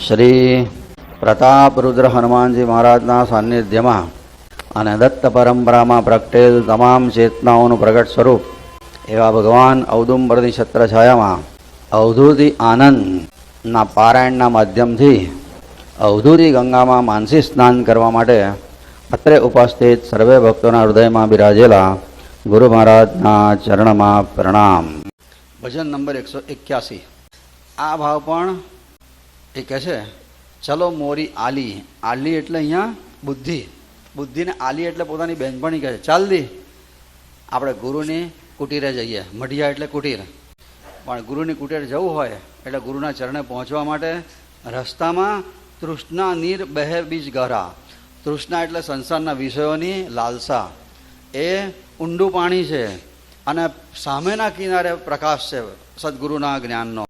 શ્રી પ્રતાપરુદ્ર હનુમાનજી મહારાજના સાનિધ્યમાં અને દત્ત પરંપરામાં પ્રગટેલ તમામ ચેતનાઓનું પ્રગટ સ્વરૂપ એવા ભગવાન ઔદુંબરની છત્રછાયામાં અવધૂતિ આનંદના પારાયણના માધ્યમથી અવધૂતિ ગંગામાં માનસી સ્નાન કરવા માટે અત્રે ઉપસ્થિત સર્વે ભક્તોના હૃદયમાં બિરાજેલા ગુરુ મહારાજના ચરણમાં પ્રણામ. ભજન નંબર 181. આ ભાવ પણ એ કહે છે, ચલો મોરી આલી. આલી એટલે અહીંયા બુદ્ધિ. બુદ્ધિને આલી એટલે પોતાની બહેનપણી કહે છે. ચાલ દી આપણે ગુરુની કુટીરે જઈએ. મઢિયા એટલે કુટીર. પણ ગુરુની કુટીરે જવું હોય એટલે ગુરુના ચરણે પહોંચવા માટે રસ્તામાં તૃષ્ણા નીર બહે બીજ ગહરા. તૃષ્ણા એટલે સંસારના વિષયોની લાલસા. એ ઊંડું પાણી છે અને સામેના કિનારે પ્રકાશ છે સદગુરુના જ્ઞાનનો.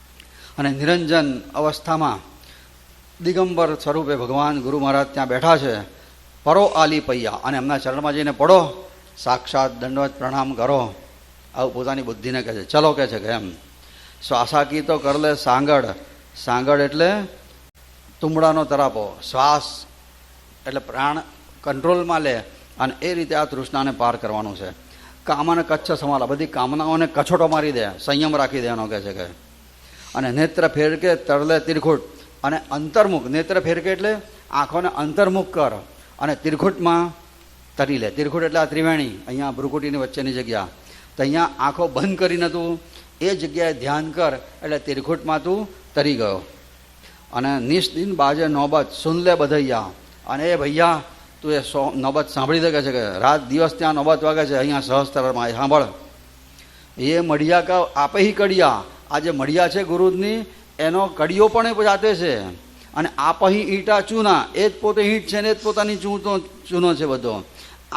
અને નિરંજન અવસ્થામાં દિગંબર સ્વરૂપે ભગવાન ગુરુ મહારાજ ત્યાં બેઠા છે. પરો આલી પૈયા અને એમના ચરણમાં જઈને પડો, સાક્ષાત દંડવત પ્રણામ કરો. આવું પોતાની બુદ્ધિને કહે છે. ચલો કહે છે કે એમ શ્વાસાકી તો કર લે સાંગળ. સાંગળ એટલે તુંબડાનો તરાપો. શ્વાસ એટલે પ્રાણ કંટ્રોલમાં લે અને એ રીતે આ તૃષ્ણાને પાર કરવાનું છે. કામને કચ્છ સંભાળા. બધી કામનાઓને કછોટો મારી દે, સંયમ રાખી દે એનો કહે છે કે. અને નેત્ર ફેરકે તરલે તિરખુટ. અને અંતર્મુખ. નેત્ર ફેરકે એટલે આંખોને અંતર્મુખ કર અને તિરખુટમાં તરી લે. તિરખુટ એટલે આ ત્રિવેણી, અહીંયા ભ્રુકુટીની વચ્ચેની જગ્યા. તો અહીંયા આંખો બંધ કરીને તું એ જગ્યાએ ધ્યાન કર એટલે તિરખુટમાં તું તરી ગયો. અને નિષ્દિન બાજે નોબત સુન લે બધૈયા. અને એ ભૈયા તું એ નોબત સાંભળી દે છે કે રાત દિવસ ત્યાં નોબત વાગે છે અહીંયા સહસ્ત્રમાં. એ સાંભળ. એ મઢિયા કા આપે હી કડિયા. આ જે મઢિયા છે ગુરુની એનો કડીઓ પણ એ જાતે છે. અને આપહી ઈંટા ચૂના. એ જ પોતે ઈંટ છે ને એ જ પોતાની ચૂનો છે બધો.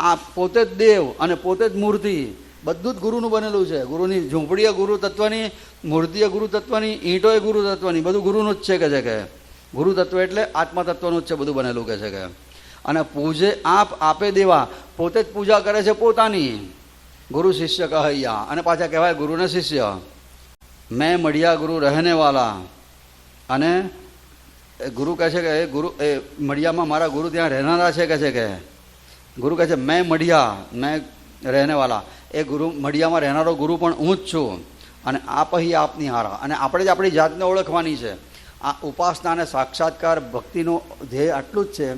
આ પોતે જ દેવ અને પોતે જ મૂર્તિ. બધું જ ગુરુનું બનેલું છે. ગુરુની ઝૂંપડી એ ગુરુ તત્વની, મૂર્તિ એ ગુરુ તત્વની, ઈંટો એ ગુરુ તત્વની. બધું ગુરુનું જ છે કે છે. ગુરુ તત્વ એટલે આત્મતત્વનું જ છે બધું બનેલું કે છે કે. અને પૂજે આપે દેવા. પોતે જ પૂજા કરે છે પોતાની. ગુરુ શિષ્ય કહૈયા. અને પાછા કહેવાય ગુરુને શિષ્ય. મેં મઢિયા ગુરુ રહેને વાલા. અને ગુરુ કહે છે કે એ ગુરુ એ મઢિયામાં મારા ગુરુ ત્યાં રહેનારા છે કે છે કે. ગુરુ કહે છે મેં મઢિયા, મેં રહેને વાલા. એ ગુરુ મઢિયામાં રહેનારો ગુરુ પણ હું જ છું. અને આપ અહીં આપની હારા. અને આપણે જ આપણી જાતને ઓળખવાની છે. આ ઉપાસના અને સાક્ષાત્કાર ભક્તિનું ધ્યેય આટલું જ છે.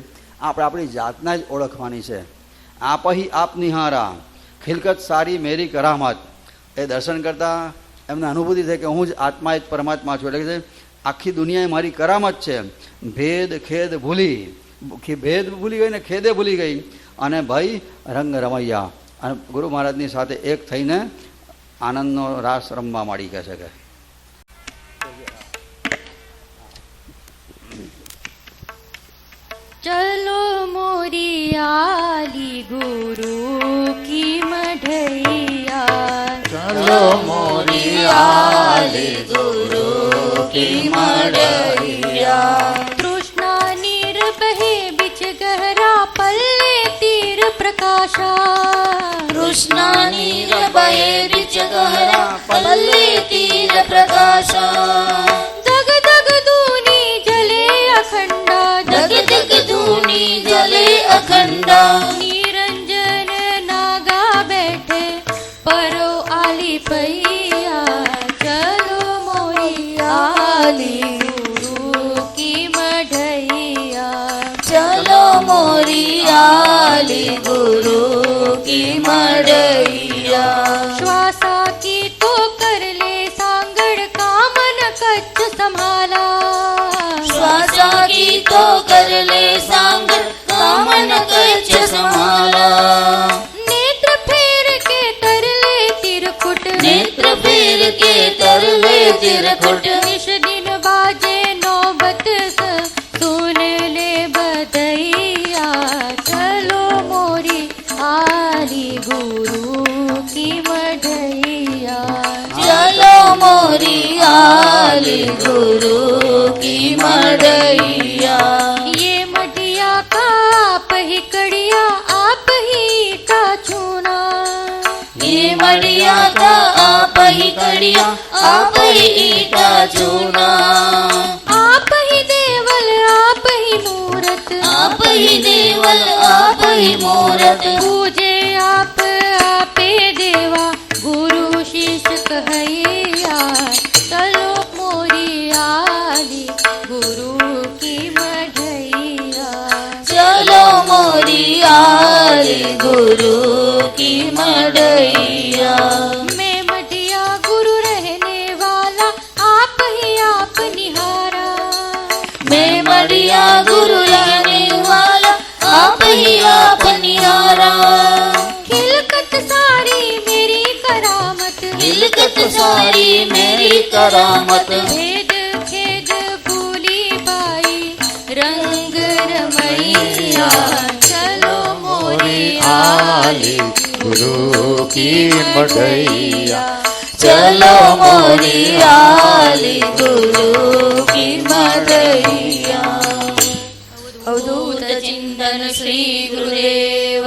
આપણે આપણી જાતના જ ઓળખવાની છે. આપ અહીં આપની હારા. ખિલકત સારી મેરી કરામત. એ દર્શન કરતાં એમને અનુભૂતિ થાય કે હું જ આત્મા જ પરમાત્મા છું. એટલે કે આખી દુનિયા એ મારી કરામત છે. ભેદ ખેદ ભૂલી. ભેદ ભૂલી ગઈ ને ખેદે ભૂલી ગઈ. અને ભાઈ રંગ રમૈયા. અને ગુરુ મહારાજની સાથે એક થઈને આનંદનો રાસ રમવા માંડી કહે છે કે. ચલો મોરી આલી ગુરુ કી મઢૈયા. ચલો મોરી આલી ગુરુ કી મઢૈયા. તૃષ્ણા નીર બહે બીચ ગહરા પલ્લે તીર પ્રકાશા. તૃષ્ણા નીર બહે બીચ ગહરા પલ્લે તીર પ્રકાશા. દગ દગ દૂની જલે અખંડા. દગ દગ ધૂની જલે અખંડા. નિરંજન નાગા બેઠે પરો આલી પૈયા. ચલો મોરી આલી ગુરુ કી મઢૈયા. ચલો મોરી આલી ગુરુ કી મઢૈયા. શ્વાસા કી તો કર લે સાંગડ કામન કચ્છ સંભાલા. શ્વાસા કી તો કર લે સાંગર કામન કચ્છ સંભાલા. નેત્ર ફેર કે તર લે તિરકુટ. નેત્ર ફેર કે તર લે તિરકુટ. નિશ દિન બાજે નોબત સુન લે બધૈયા. ચલો મોરી આલી ગુરુ કી મઢૈયા. ચલો મોરી આલી ગુરુ કી મઢૈયા. ये मटिया का आप ही कड़िया आप ही का चूना. ये मढ़िया का आप ही कड़िया आप ही ईटा चूना. आप ही देवल ही मूरत आप ही देवल आप ही मूरत पूजे आपे देवा गुरु शिष्य कहैया चलो मोरी आली गुरु की मढ़ैया चलो मोरी आली गुरु की मढ़ैया मैं मढ़िया गुरु रहने वाला आप निहारा मैं मढ़िया गुरु रहने वाला आप ही आप निहारा खिलकत सारी मेरी करामत हिलकत सारी मेरी करामत भेद खेद भूली बाई रंग रमैया चलो मोरी आली गुरु की मढ़ैया चलो मोरी आली गुरु की मढ़ैया अवधूत चिंतन श्री गुरुदेव